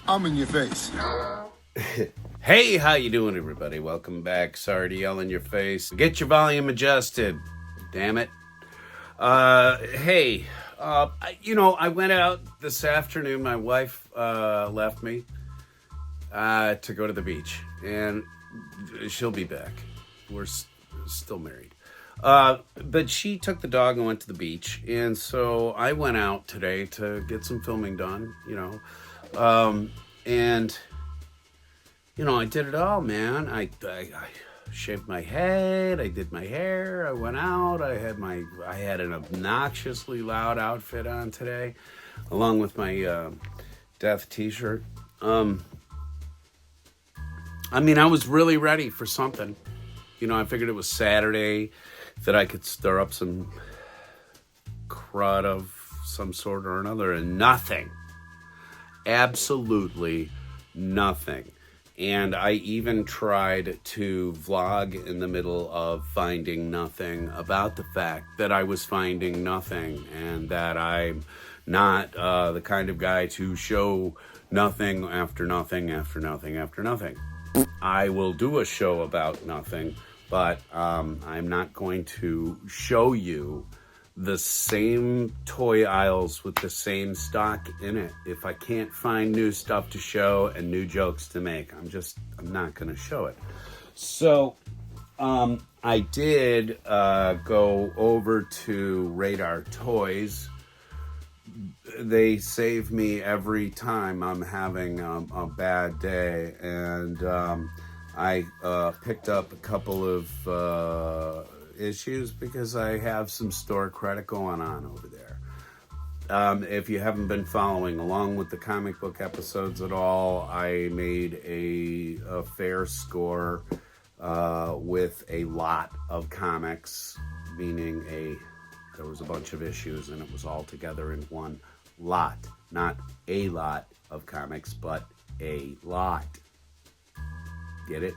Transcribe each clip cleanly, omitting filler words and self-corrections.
I'm in your face. Hey, how you doing, everybody? Welcome back. Sorry to yell in your face. Get your volume adjusted. Damn it. Hey, I went out this afternoon. My wife left me to go to the beach, and she'll be back. We're still married. But she took the dog and went to the beach, and so I went out today to get some filming done, and I did it all, man. I shaved my head. I did my hair. I went out. I had an obnoxiously loud outfit on today, along with my Death T-shirt. I was really ready for something. I figured it was Saturday, that I could stir up some crud of some sort or another, and nothing. Absolutely nothing. And I even tried to vlog in the middle of finding nothing about the fact that I was finding nothing, and that I'm not the kind of guy to show nothing after nothing after nothing after nothing. I will do a show about nothing, but I'm not going to show you the same toy aisles with the same stock in it. If I can't find new stuff to show and new jokes to make, I'm not going to show it. So I did go over to Radar Toys. They save me every time I'm having a bad day, and I picked up a couple of issues because I have some store credit going on over there. If you haven't been following along with the comic book episodes at all, I made a fair score with a lot of comics, meaning there was a bunch of issues and it was all together in one lot. Not a lot of comics, but a lot. Get it?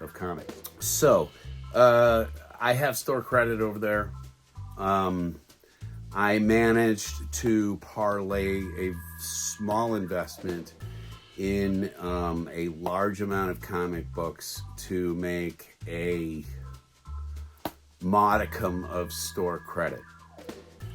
Of comics. So, I have store credit over there. I managed to parlay a small investment in a large amount of comic books to make a modicum of store credit.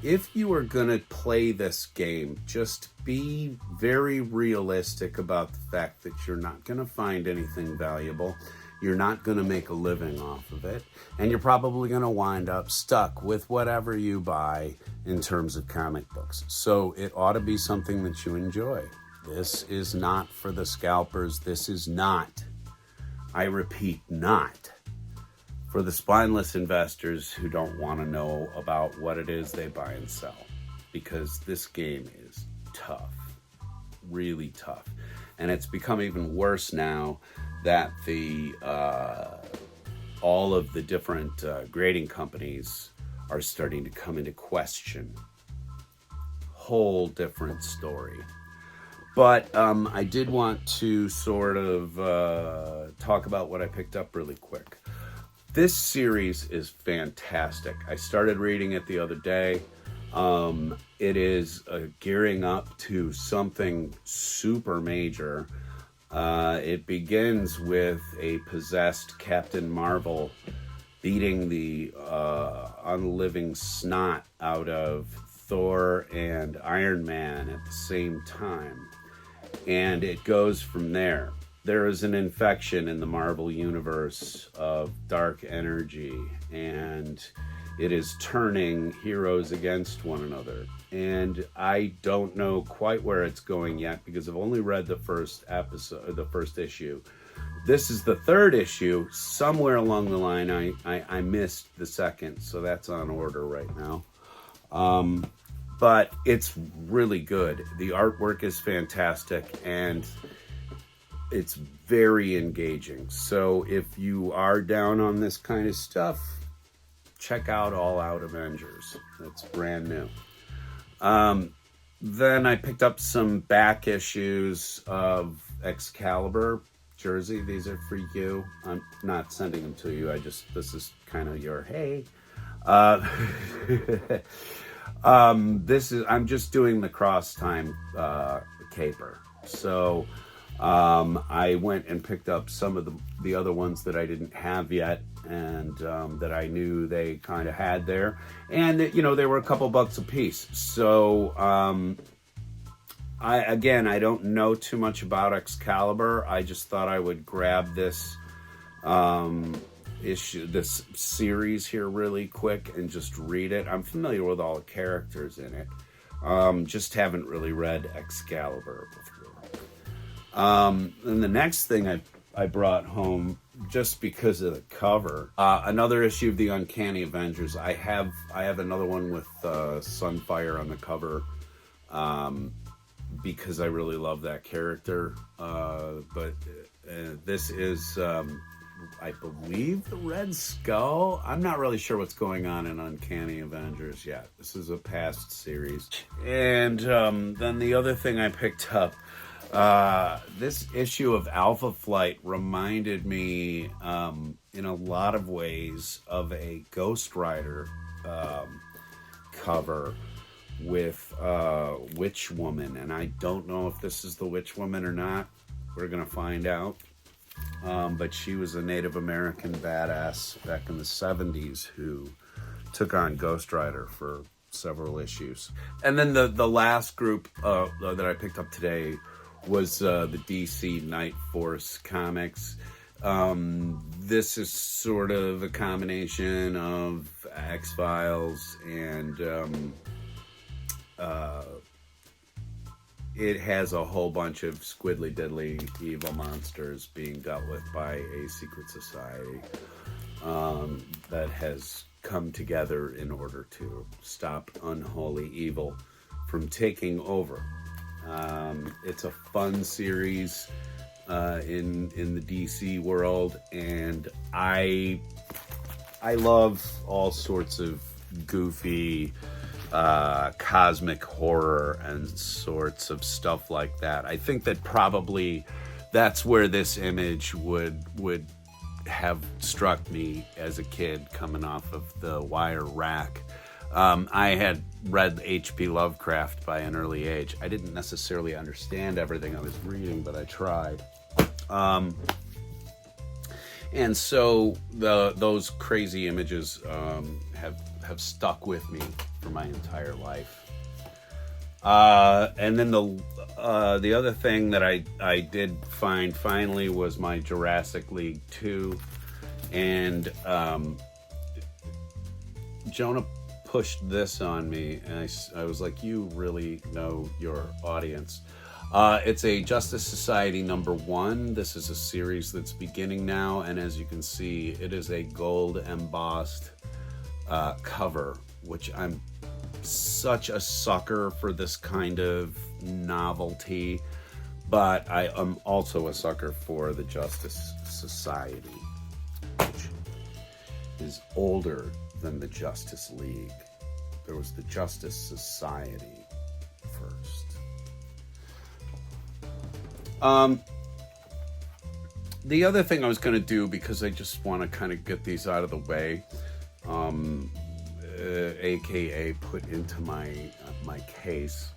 If you are going to play this game, just be very realistic about the fact that you're not going to find anything valuable. You're not going to make a living off of it, and you're probably going to wind up stuck with whatever you buy in terms of comic books. So it ought to be something that you enjoy. This is not for the scalpers. This is not, I repeat, not for the spineless investors who don't want to know about what it is they buy and sell, because this game is tough, really tough. And it's become even worse now that all of the different grading companies are starting to come into question. Whole different story. But I did want to sort of talk about what I picked up really quick. This series is fantastic. I started reading it the other day. It is gearing up to something super major. It begins with a possessed Captain Marvel beating the unliving snot out of Thor and Iron Man at the same time. And it goes from there. There is an infection in the Marvel universe of dark energy, and it is turning heroes against one another. And I don't know quite where it's going yet, because I've only read the first episode, the first issue. This is the third issue. Somewhere along the line, I missed the second, so that's on order right now. But it's really good. The artwork is fantastic, and it's very engaging. So if you are down on this kind of stuff, check out All Out Avengers. That's brand new. Then I picked up some back issues of Excalibur. Jersey, these are for you. I'm not sending them to you. This is kind of your, hey. I'm just doing the cross time caper. So I went and picked up some of the other ones that I didn't have yet, and that I knew they kind of had there, and they were a couple bucks a piece. So I don't know too much about Excalibur. I just thought I would grab this this series here really quick and just read it. I'm familiar with all the characters in it, just haven't really read Excalibur before. And the next thing I brought home, just because of the cover, another issue of the Uncanny Avengers. I have another one with Sunfire on the cover, because I really love that character. But this is, I believe, the Red Skull. I'm not really sure what's going on in Uncanny Avengers yet. This is a past series. And then the other thing I picked up, this issue of Alpha Flight reminded me in a lot of ways of a Ghost Rider cover with Witch Woman, and I don't know if this is the Witch Woman or not. We're gonna find out. But she was a Native American badass back in the 70s who took on Ghost Rider for several issues. And then the last group that I picked up today was the DC Night Force comics. This is sort of a combination of X-Files and it has a whole bunch of squiddly diddly evil monsters being dealt with by a secret society that has come together in order to stop unholy evil from taking over. It's a fun series in the DC world, and I love all sorts of goofy cosmic horror and sorts of stuff like that. I think that probably that's where this image would have struck me as a kid coming off of the wire rack. I had read H.P. Lovecraft by an early age. I didn't necessarily understand everything I was reading, but I tried. And so those crazy images have stuck with me for my entire life. And then the other thing that I did find finally was my Jurassic League 2, and Jonah pushed this on me, and I was like, you really know your audience. It's a Justice Society #1. This is a series that's beginning now, and as you can see, it is a gold embossed cover, which I'm such a sucker for this kind of novelty, but I am also a sucker for the Justice Society, which is older than the Justice League. There was the Justice Society first. The other thing I was going to do, because I just want to kind of get these out of the way, aka put into my case,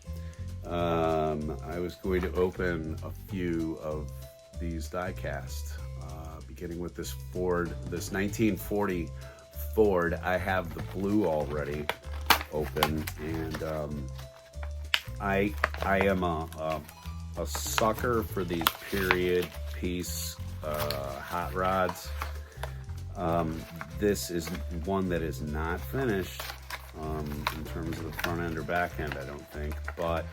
I was going to open a few of these die-cast, beginning with this 1940 Ford. I have the blue already open, and I am a sucker for these period piece hot rods. This is one that is not finished in terms of the front end or back end, I don't think, but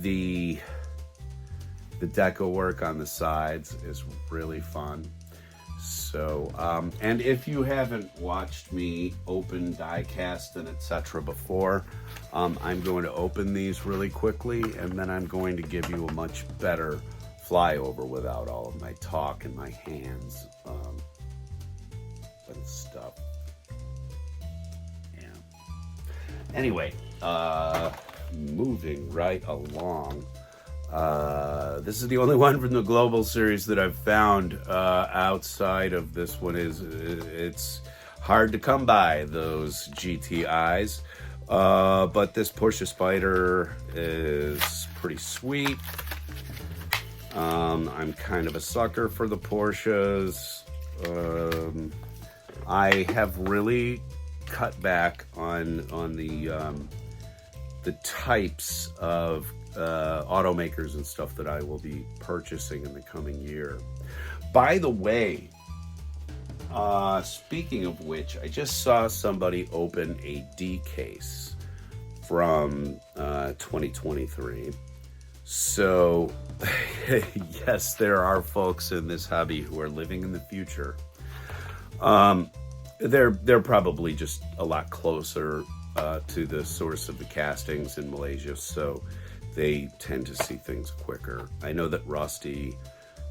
the deco work on the sides is really fun. So, and if you haven't watched me open die-cast and etc. before, I'm going to open these really quickly, and then I'm going to give you a much better flyover without all of my talk and my hands and stuff. Yeah. Anyway, moving right along. This is the only one from the Global series that I've found outside of this one. It's hard to come by those GTIs, but this Portia Spider is pretty sweet, I'm kind of a sucker for the Porsches. I have really cut back on the types of automakers and stuff that I will be purchasing in the coming year. By the way, speaking of which, I just saw somebody open a D case from 2023. So, yes, there are folks in this hobby who are living in the future. They're probably just a lot closer to the source of the castings in Malaysia, so they tend to see things quicker. I know that Rusty,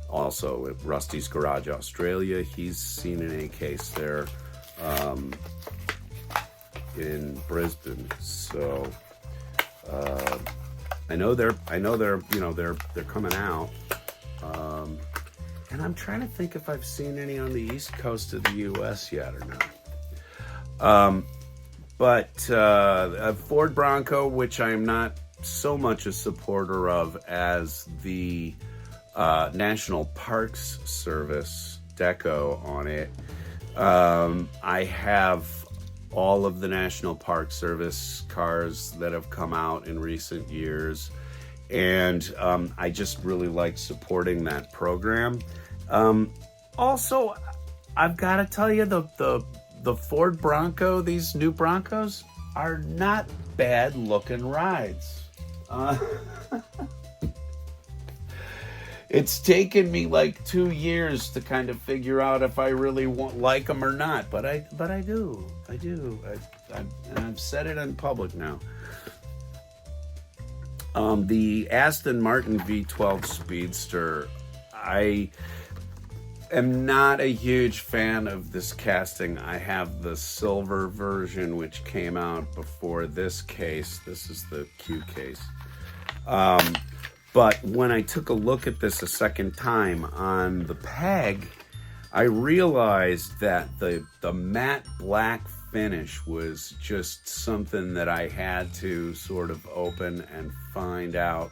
also at Rusty's Garage Australia, he's seen an A case there in Brisbane. So I know they're coming out. And I'm trying to think if I've seen any on the east coast of the U.S. yet or not. But a Ford Bronco, which I am not so much a supporter of as the National Parks Service deco on it. I have all of the National Park Service cars that have come out in recent years, and I just really like supporting that program. Also, I've got to tell you, the Ford Bronco, these new Broncos, are not bad looking rides. It's taken me like 2 years to kind of figure out if I really like them or not, but I do. And I've said it in public now. The Aston Martin V12 Speedster, I am not a huge fan of this casting. I have the silver version, which came out before this case. This is the Q case. But when I took a look at this a second time on the peg, I realized that the matte black finish was just something that I had to sort of open and find out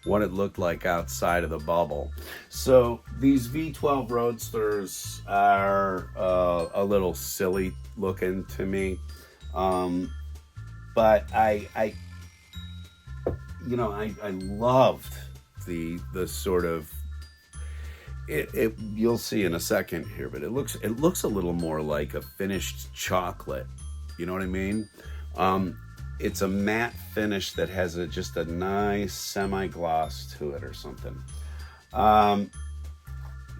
what it looked like outside of the bubble. So these V12 Roadsters are a little silly looking to me, but I loved the sort of it. You'll see in a second here, but it looks a little more like a finished chocolate. You know what I mean? It's a matte finish that has just a nice semi-gloss to it or something.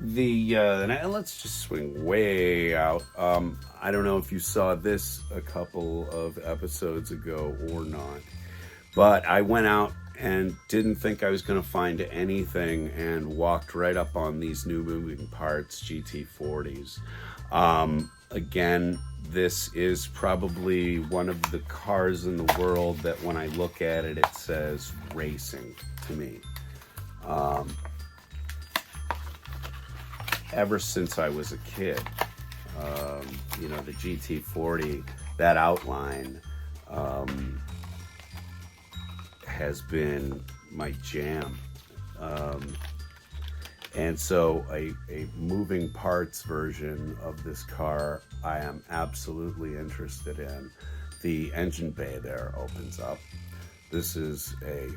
Let's just swing way out. I don't know if you saw this a couple of episodes ago or not, but I went out and didn't think I was going to find anything and walked right up on these new moving parts GT40s. Again, this is probably one of the cars in the world that when I look at it, it says racing to me. Ever since I was a kid, the GT40, that outline has been my jam. And so a moving parts version of this car, I am absolutely interested in. The engine bay there opens up. This is a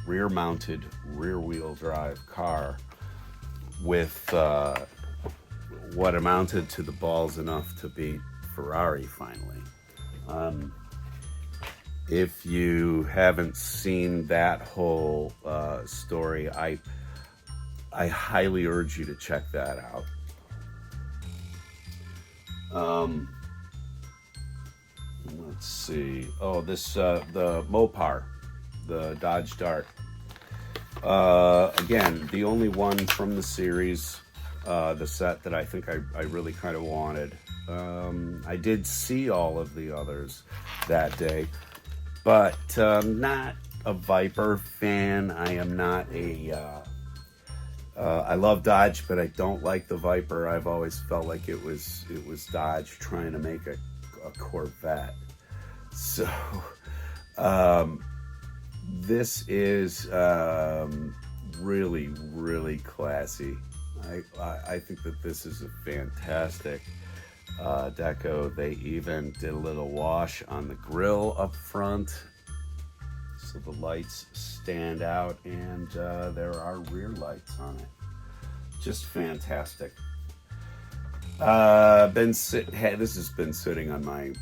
rear mounted rear wheel drive car with what amounted to the balls enough to beat Ferrari finally. If you haven't seen that whole story, I highly urge you to check that out. Let's see. Oh, this the Mopar, the Dodge Dart. Again, the only one from the series, the set that I think I really kind of wanted. I did see all of the others that day, but not a Viper fan. I am not I love Dodge, but I don't like the Viper. I've always felt like it was Dodge trying to make a Corvette. So, this is really, really classy. I think that this is a fantastic deco. They even did a little wash on the grill up front, so the lights stand out, and there are rear lights on it. Just fantastic. This has been sitting on my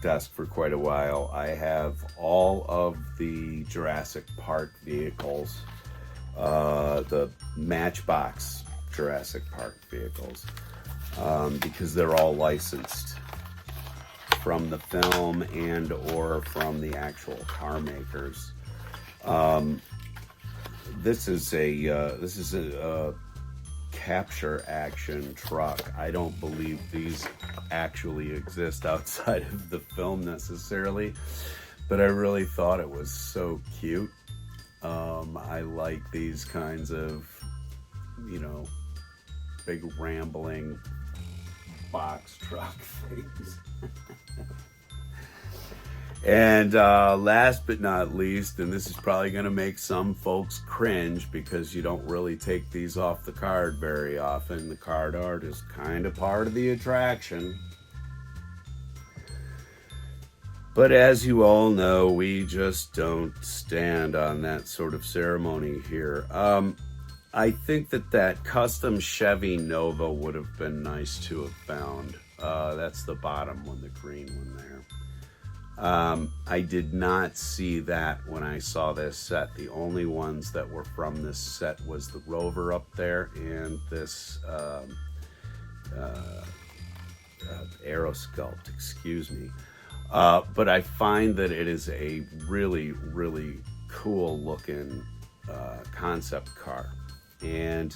desk for quite a while. I have all of the Jurassic Park vehicles, the Matchbox Jurassic Park vehicles, because they're all licensed from the film and or from the actual car makers. This is a capture action truck. I don't believe these actually exist outside of the film necessarily, but I really thought it was so cute. I like these kinds of, big rambling box truck things. And last but not least, and this is probably going to make some folks cringe because you don't really take these off the card very often. The card art is kind of part of the attraction. But as you all know, we just don't stand on that sort of ceremony here. I think that custom Chevy Nova would have been nice to have found. That's the bottom one, the green one there. I did not see that when I saw this set. The only ones that were from this set was the Rover up there and this Aerosculpt, excuse me. But I find that it is a really, really cool looking concept car. And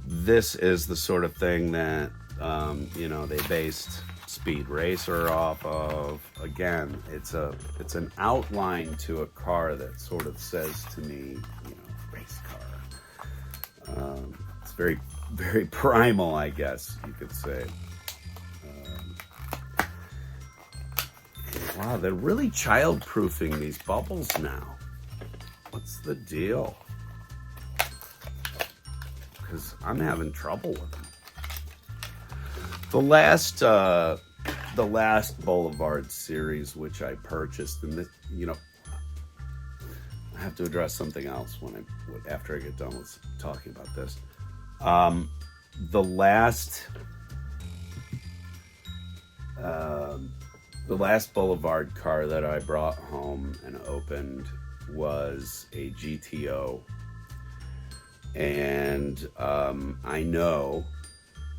this is the sort of thing that, they based Speed Racer off of. Again, it's an outline to a car that sort of says to me, race car. It's very, very primal, I guess you could say. Wow, they're really child-proofing these bubbles now. What's the deal? Because I'm having trouble with them. The last Boulevard series, which I purchased, and this, I have to address something else after I get done with talking about this. The last Boulevard car that I brought home and opened was a GTO, and I know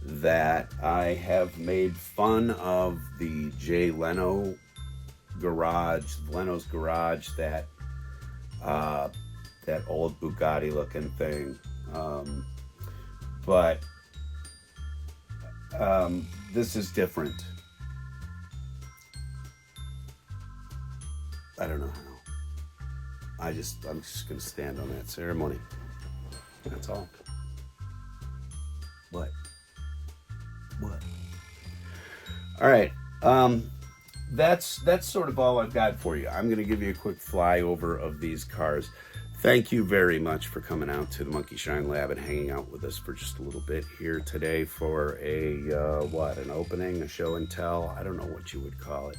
that I have made fun of the Jay Leno garage, Leno's garage, that old Bugatti looking thing. But this is different. I don't know how. I'm just gonna stand on that ceremony. That's all. What? All right. That's sort of all I've got for you. I'm going to give you a quick flyover of these cars. Thank you very much for coming out to the Monkey Shine Lab and hanging out with us for just a little bit here today for an opening, a show and tell. I don't know what you would call it.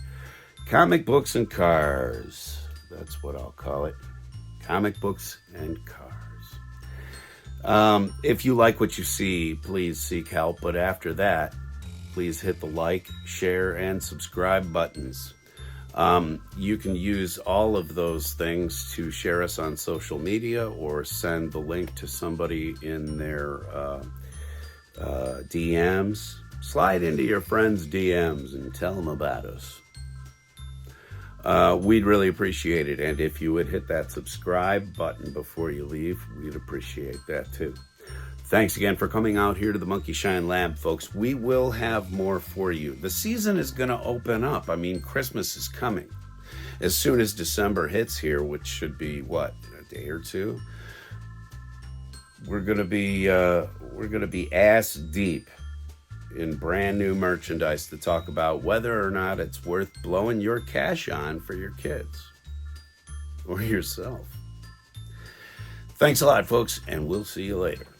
Comic books and cars. That's what I'll call it. Comic books and cars. If you like what you see, please seek help. But after that, please hit the like, share, and subscribe buttons. You can use all of those things to share us on social media or send the link to somebody in their DMs. Slide into your friends' DMs and tell them about us. We'd really appreciate it. And if you would hit that subscribe button before you leave, we'd appreciate that too. Thanks again for coming out here to the Monkey Shine Lab, folks. We will have more for you. The season is going to open up. I mean, Christmas is coming. As soon as December hits here, which should be, a day or two? We're going to be ass deep in brand new merchandise to talk about whether or not it's worth blowing your cash on for your kids or yourself. Thanks a lot, folks, and we'll see you later.